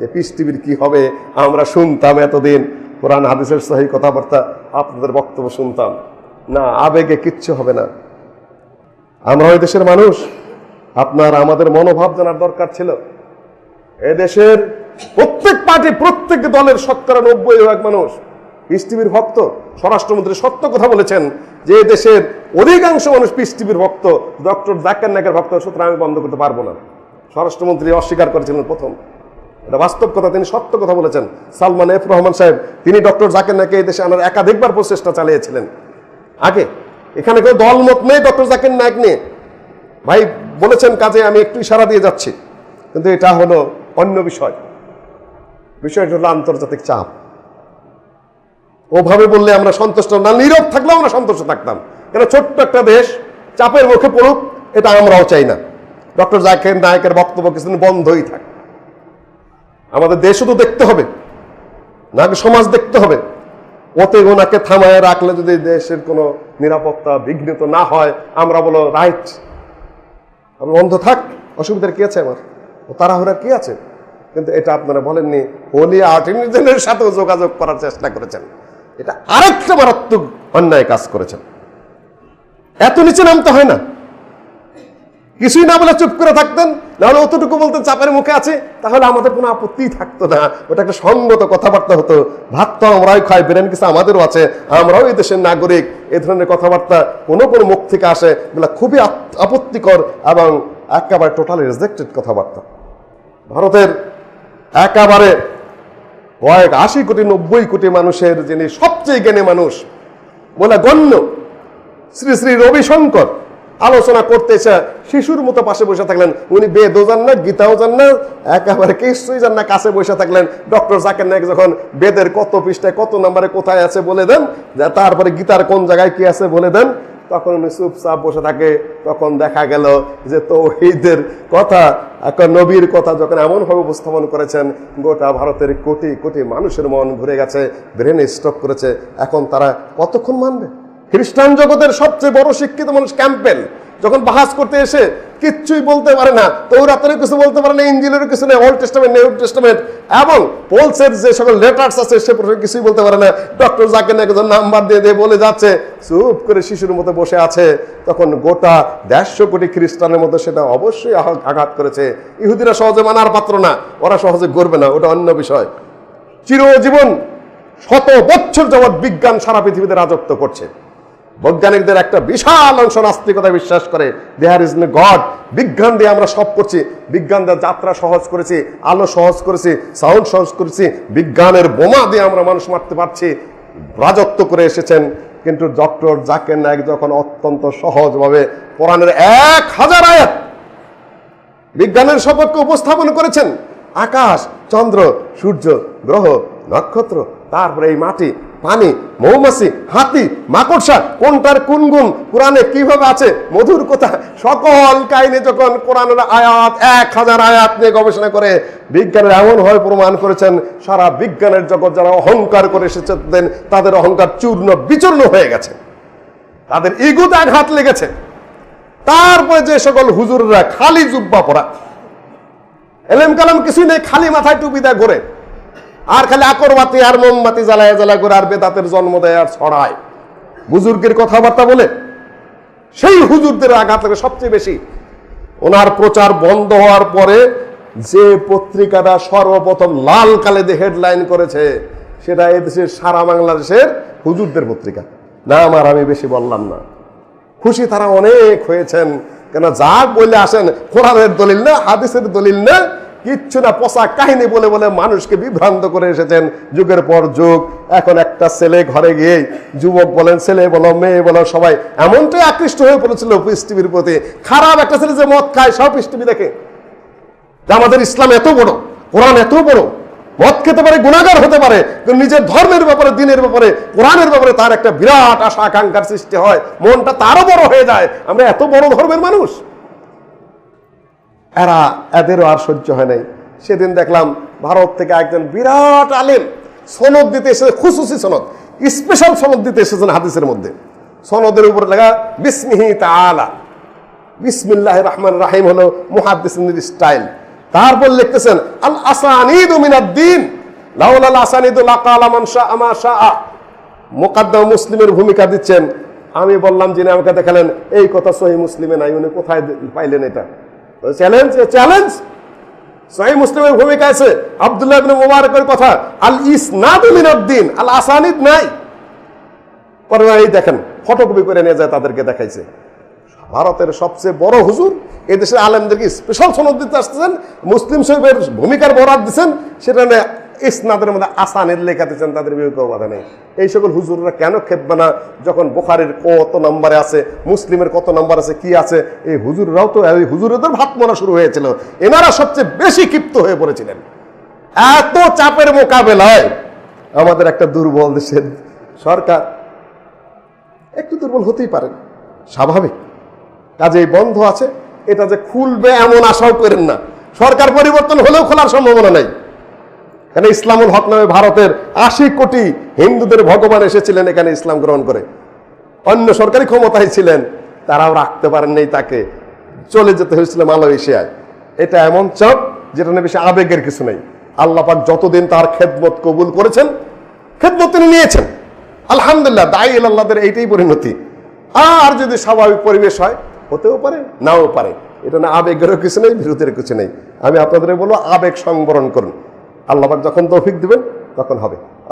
যে পিস টিভির কি হবে। আমরা শুনতাম এতদিন কোরআন হাদিসের সহি কথাবার্তা, আপনাদের বক্তব্য শুনতাম না, আবেগে কিচ্ছু হবে না। আমরা ওই দেশের মানুষ, আপনার আমাদের মনোভাব জানার দরকার ছিল। এদেশের প্রত্যেক পার্টি, প্রত্যেক দলের 90% মানুষ পিস টিভির ভক্ত। স্বরাষ্ট্রমন্ত্রী সত্য কথা বলেছেন যে দেশের অধিকাংশ মানুষ পিস টিভির ভক্ত, ডক্টর জাকির নায়েকের ভক্ত, সুতরাং আমি বন্ধ করতে পারবো না। স্বরাষ্ট্রমন্ত্রী অস্বীকার করেছিলেন প্রথম, এটা বাস্তব কথা, তিনি সত্য কথা বলেছেন। সালমান এফ রহমান সাহেব, তিনি ডক্টর জাকির নায়েককে এই দেশে আনার একাধিকবার প্রচেষ্টা চালিয়েছিলেন। আগে এখানে কেউ দলমত নেই ডক্টর জাকির নায়েক নিয়ে, ভাই বলেছেন কাজে আমি একটু ইশারা দিয়ে যাচ্ছি, কিন্তু এটা হলো অন্য বিষয়। বিষয়টা হলো আন্তর্জাতিক চাপ। ওভাবে বললে আমরা সন্তুষ্ট না, নীরব থাকলেও আমরা সন্তুষ্ট থাকতাম। কেন ছোট্ট একটা দেশ চাপের মুখে পড়ুক, এটা আমরাও চাই না। ডক্টর জাকির নায়েকের বক্তব্য কিছুদিন বন্ধই থাক। আমাদের দেশও তো দেখতে হবে, নাকি সমাজ দেখতে হবে। ওতে ওনাকে থামায় রাখলে যদি দেশের কোনো নিরাপত্তা বিঘ্নিত না হয়, আমরা বলো রাইট, আমি বন্ধ থাক, অসুবিধার কি আছে আমার, ও তাড়াহুড়ার কি আছে। কিন্তু এটা আপনারা বলেননি, হোলি আর্টিমিজেনের সাথেও যোগাযোগ করার চেষ্টা করেছেন। এটা আরেকটা মারাত্মক অন্যায় কাজ করেছেন। এত নিচে নামতে হয় না, কিছুই না বলে চুপ করে থাকতেন, নাহলে অতটুকু বলতেন চাপের মুখে আছে, তাহলে আমাদের কোনো আপত্তি থাকতো না। ওটা একটা সঙ্গত কথাবার্তা হতো। ভাত তো আমরাই খাই, বেরেন কিছু আমাদেরও আছে, আমরাও এই দেশের নাগরিক। এ ধরনের কথাবার্তা কোনো কোনো মুখ থেকে আসে, এগুলো খুবই আপত্তিকর এবং একেবারে টোটালি রিজেক্টেড কথাবার্তা। ভারতের একেবারে 80 কোটি 90 কোটি মানুষের যিনি সবচেয়ে জ্ঞানী মানুষ বলে গণ্য শ্রী শ্রী রবিশঙ্কর আলোচনা করতে এসে শিশুর মতো পাশে বসে থাকলেন। উনি বেদও জান না, গীতাও জান না, একেবারে কিছুই জান না, কাছে বসে থাকলেন। ডক্টর জাকির নায়েক যখন বেদের কত পৃষ্ঠায় কত নম্বরে কোথায় আছে বলে দেন, তারপরে গীতার কোন জায়গায় কি আছে বলে দেন, তখন উনি চুপচাপ বসে থাকে। তখন দেখা গেল যে তাওহীদের কথা, একটা নবীর কথা যখন এমনভাবে উপস্থাপন করেছেন, গোটা ভারতের কোটি কোটি মানুষের মন ঘুরে গেছে, ব্রেন স্ট্রোক করেছে। এখন তারা কতক্ষণ মানবে? খ্রিস্টান জগতের সবচেয়ে বড় শিক্ষিত মানুষ ক্যাম্পবেল যখন বাহাস করতে এসে কিচ্ছুই বলতে পারে না, তৌরাতেরও কিছু বলতে পারে না, ইনজিলেরও কিছু নেই, ওল্ড টেস্টামেন্ট, নিউ টেস্টামেন্ট এবং পোলসের যে সকল লেটার্স আছে সে কিছুই বলতে পারে না। ডক্টর জাকির নায়েক নাম্বার দিয়ে দিয়ে বলে যাচ্ছে, চুপ করে শিশুর মতো বসে আছে। তখন গোটা 150 কোটি খ্রিস্টানের মধ্যে সেটা অবশ্যই আঘাত করেছে। ইহুদিরা সহজে মানার পাত্র না, ওরা সহজে করবে না, ওটা অন্য বিষয়। চিরজীবন 100 বছর যাবৎ বিজ্ঞান সারা পৃথিবীতে রাজত্ব করছে। বৈজ্ঞানিকদের একটা বিশাল অংশ নাস্তিকতায় বিশ্বাস করে, দেয়ার ইজ নো গড। বিজ্ঞান দিয়ে আমরা সব করছি, বিজ্ঞান দিয়ে যাত্রা সহজ করেছি, আলো সহজ করেছি, সাউন্ড সহজ করেছি, বিজ্ঞানের বোমা দিয়ে আমরা মানুষ মারতে পারছি, রাজত্ব করে এসেছেন। কিন্তু ডক্টর জাকির নায়েক যখন অত্যন্ত সহজভাবে কোরআনের 1000 আয়াত বিজ্ঞানের সপক্ষে উপস্থাপন করেছেন, আকাশ, চন্দ্র, সূর্য, গ্রহ, নক্ষত্র, তারপরে এই মাটি, পানি, মৌমাছি, হাতি, মাকড়সা, কোনটার কোন গুণ কোরআনে কিভাবে আছে, মধুর কথা, সকল কাহিনী যখন কোরআনের আয়াত 1000 আয়াত নিয়ে গবেষণা করে বিজ্ঞানের এমনভাবে প্রমাণ করেছেন, সারা বিজ্ঞানের জগৎ যারা অহংকার করে এসেছেন তাদের অহংকার চূর্ণ বিচূর্ণ হয়ে গেছে, তাদের ইগোতে আঘাত লেগেছে। তারপরে যে সকল হুজুররা খালি জুব্বা পরা, এলেম কালাম কিছুই নেই, খালি মাথায় টুপি দেয় ঘোরে, আর খালি আকরবাতি আর মোমবাতি জ্বালায় জ্বালায় করে আর বেদাতের জন্ম দেয় আর ছড়ায়, বুজুর্গের কথাবার্তা বলে, সেই হুজুরদের আঘাত লাগে সবচেয়ে বেশি। ওনার প্রচার বন্ধ হওয়ার পরে যে পত্রিকাটা সর্বপ্রথম লাল কালিতে হেডলাইন করেছে সেটা এদেশের সারা বাংলাদেশের হুজুরদের পত্রিকা। নাম আর আমি বেশি বললাম না, খুশি তারা অনেক হয়েছেন। কেন যা বলে আসেন কোরআনের দলিল না, হাদিসের দলিল না, কিচ্ছু না, পচা কাহিনী বলে বলে মানুষকে বিভ্রান্ত করে এসেছেন যুগের পর যুগ। এখন একটা ছেলে ঘরে গিয়ে, যুবক বলেন, ছেলে বলো, মেয়ে বলো, সবাই এমনটাই আকৃষ্ট হয়ে পড়েছিল পিস টিভির প্রতি। খারাপ একটা ছেলে যে মদ খায় সব পিস টিভি দেখে, যে আমাদের ইসলাম এত বড়, কোরআন এত বড়, মদ খেতে পারে, গুনাহগার হতে পারে, কিন্তু নিজের ধর্মের ব্যাপারে, দিনের ব্যাপারে, কোরআনের ব্যাপারে তার একটা বিরাট আশা আকাঙ্ক্ষার সৃষ্টি হয়, মনটা তারও বড় হয়ে যায়। আমরা এত বড় ধর্মের মানুষ, এদেরও আর সহ্য হয় নাই। সেদিন দেখলাম ভারত থেকে একজন বিরাট আলেম সনদ দিতে এসেছে, খুসুসি সনদ, স্পেশাল সনদ দিতে এসেছেন হাদিসের মধ্যে। সনদের উপরে লেখা বিসমিহি তাআলা, বিসমিল্লাহির রহমানির রহিম হলো মুহাদ্দিসিনের স্টাইল। তারপর লিখতেছেন আল আসানিদু মিনাদ-দ্বীন লাউলাল আসানিদু লাকালা মান শাআ মা শাআ। মুকাদ্দাম মুসলিমের ভূমিকা দিচ্ছেন। আমি বললাম যিনি আমাকে দেখালেন এই কথা সহিহ মুসলিমে নাই, উনি কোথায় পাইলেন এটা? Challenge, challenge. সহিহ মুসলিমের ভূমিকা আছে আব্দুল্লাহ ইবনে মুবারকের কথা, আল ইসনাদু মিনাদ-দ্বীন, আল আসানিদ নাই। পরে এই দেখেন ফটোকপি করে নিয়ে যায়, তাদেরকে দেখাইছে। ভারতের সবচেয়ে বড় হুজুর এই দেশের আলেমদেরকে স্পেশাল সনদ দিতে আসতেছেন, মুসলিম শরীফের ভূমিকার বরাত দিচ্ছেন, সেটা ইসনাদের মধ্যে আসানের লেখা দিচ্ছেন, তাদের বিবেকেও বাধা নেই। এই সকল হুজুররা কেন খেপবে না যখন বুখারীর কত নম্বরে আছে, মুসলিমের কত নম্বর আছে, কি আছে? এই হুজুররাও তো, এই হুজুরদের ভাত মরা শুরু হয়েছিল, এনারা সবচেয়ে বেশি ক্ষিপ্ত হয়ে পড়েছিলেন। এত চাপের মোকাবেলায় আমাদের একটা দুর্বল দেশের সরকার একটু দুর্বল হতেই পারে, স্বাভাবিক। কাজেই বন্ধ আছে, এটা যে খুলবে এমন আশাও করেন না। সরকার পরিবর্তন হলেও খোলার সম্ভাবনা নাই। কারণ ইসলামুল হক নামে ভারতের 80 কোটি হিন্দুদের ভগবান এসেছিলেন এখানে ইসলাম গ্রহণ করে। অন্য সরকারি ক্ষমতায় ছিলেন, তারাও রাখতে পারেন নাই, তাকে চলে যেতে হয়েছিল মালয়েশিয়ায়। এটা এমন চাপ যেটা নিয়ে বেশি আবেগের কিছু নেই। আল্লাহ পাক যতদিন তার খেদমত কবুল করেছেন, খেদমত তিনি নিয়েছেন, আলহামদুলিল্লাহ। দায়ী আল্লাহদের এইটাই পরিণতি। আর যদি স্বাভাবিক পরিবেশ হয়, হতেও পারে, নাও পারে। এটা না আবেগেরও কিছু নেই, বিরোধের কিছু নেই। আমি আপনাদের বলবো আবেগ সংবরণ করুন। আল্লাহ পাক যখন তৌফিক দিবেন তখন হবে।